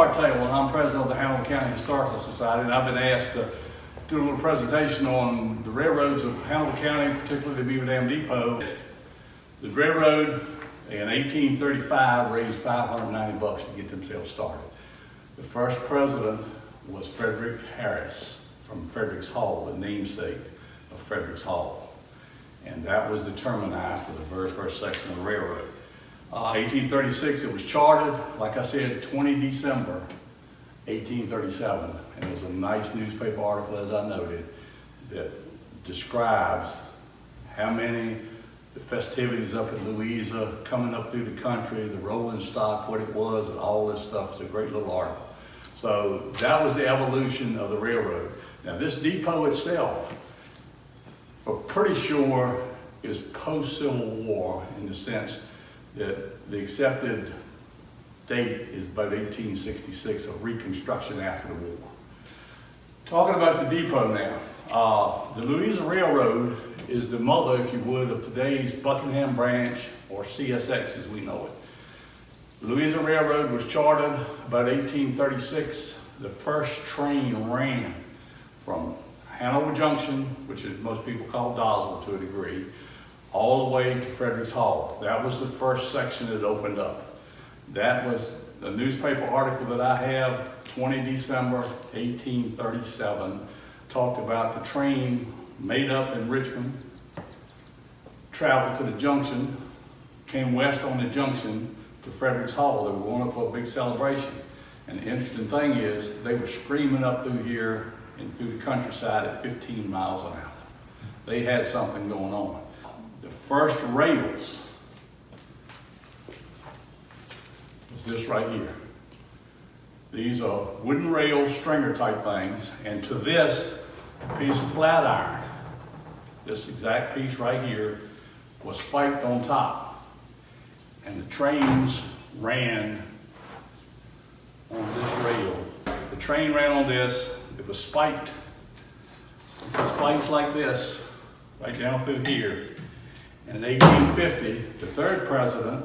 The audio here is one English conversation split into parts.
Art Taylor. I'm president of the Hanover County Historical Society, and I've been asked to do a little presentation on the railroads of Hanover County, particularly the Beaverdam Depot. The railroad in 1835 raised $590 to get themselves started. The first president was Frederick Harris from Frederick's Hall, the namesake of Frederick's Hall. And that was the termini for the very first section of the railroad. 1836, it was chartered, like I said, 20 December 1837. And there's a nice newspaper article, as I noted, that describes how many the festivities up in Louisa, coming up through the country, the rolling stock, what it was, and all this stuff. It's a great little article. So that was the evolution of the railroad. Now this depot itself, for pretty sure, is post-Civil War in the sense that the accepted date is about 1866 of reconstruction after the war. Talking about the depot now, the Louisa Railroad is the mother, if you would, of today's Buckingham Branch, or CSX as we know it. The Louisa Railroad was chartered about 1836. The first train ran from Hanover Junction, which is most people call Doswell to a degree, all the way to Frederick's Hall. That was the first section that opened up. That was the newspaper article that I have, 20 December 1837, talked about the train made up in Richmond, traveled to the junction, came west on the junction to Frederick's Hall. They were going up for a big celebration. And the interesting thing is, they were screaming up through here and through the countryside at 15 miles an hour. They had something going on. The first rails was this right here. These are wooden rail stringer type things, and to this piece of flat iron, this exact piece right here, was spiked on top. And the trains ran on this rail. The train ran on this, it was spiked. Spikes like this, right down through here. And in 1850, the third president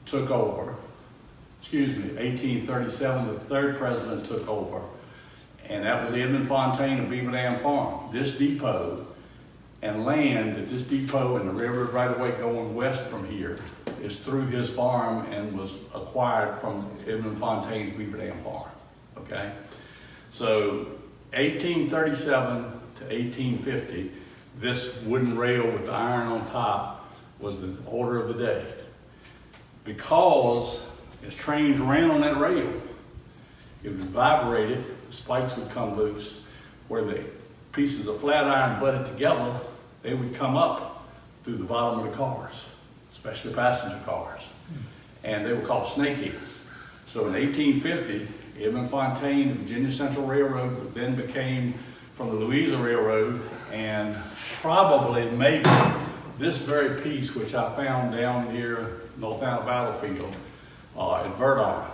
took over. 1837, the third president took over. And that was Edmund Fontaine of Beaverdam Farm. This depot and land that this depot and the railroad right-of-way going west from here is through his farm and was acquired from Edmund Fontaine's Beaverdam Farm, okay? So 1837 to 1850, this wooden rail with the iron on top was the order of the day. Because as trains ran on that rail, it would vibrate, the spikes would come loose, where the pieces of flat iron butted together, they would come up through the bottom of the cars, especially passenger cars. And they were called snakeheads. So in 1850, Edmund Fontaine, the Virginia Central Railroad, then became from the Louisa Railroad, and probably maybe this very piece, which I found down near North Anna Battlefield at Verdun.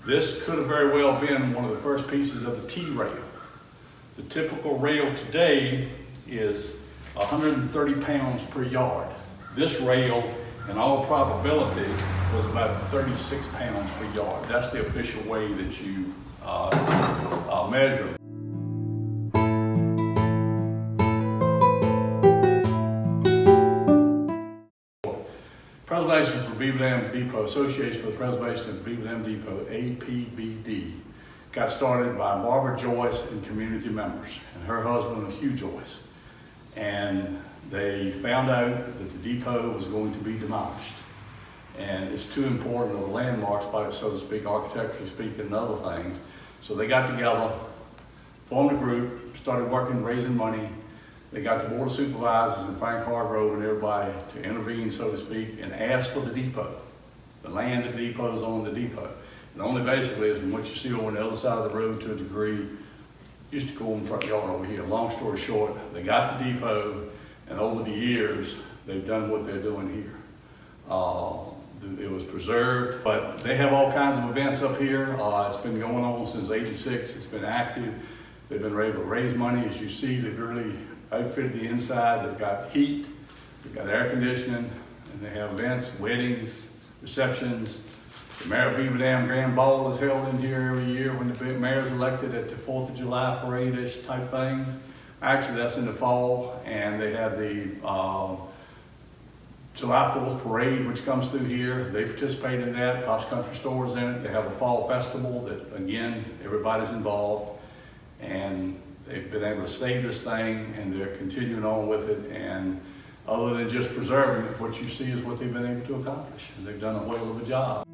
This could have very well been one of the first pieces of the T-rail. The typical rail today is 130 pounds per yard. This rail, in all probability, was about 36 pounds per yard. That's the official way that you measure them. Preservation for Beaverdam Depot, Association for the Preservation of Beaverdam Depot, APBD, got started by Barbara Joyce and community members, and her husband, Hugh Joyce. And they found out that the depot was going to be demolished. And it's too important of a landmark spot, so to speak, architecturally speaking, and other things. So they got together, formed a group, started working, raising money. They got the Board of Supervisors and Frank Hargrove and everybody to intervene, so to speak, and ask for the depot. The land of the depot is on the depot. And only basically is from what you see over on the other side of the road to a degree, used to go in the front yard over here. Long story short, they got the depot, and over the years, they've done what they're doing here. It was preserved, but they have all kinds of events up here. It's been going on since '86. It's been active. They've been able to raise money. As you see, they've really outfitted the inside. They've got heat, they've got air conditioning, and they have events, weddings, receptions, The Mayor of Beaverdam Grand Ball is held in here every year when the mayor's elected at the 4th of July parade-ish type things. Actually, that's in the fall, and they have the July 4th parade, which comes through here. They participate in that. Pops Country Store's in it. They have a fall festival that, again, everybody's involved. And they've been able to save this thing, and they're continuing on with it. And other than just preserving it, what you see is what they've been able to accomplish. And they've done a whale of a job.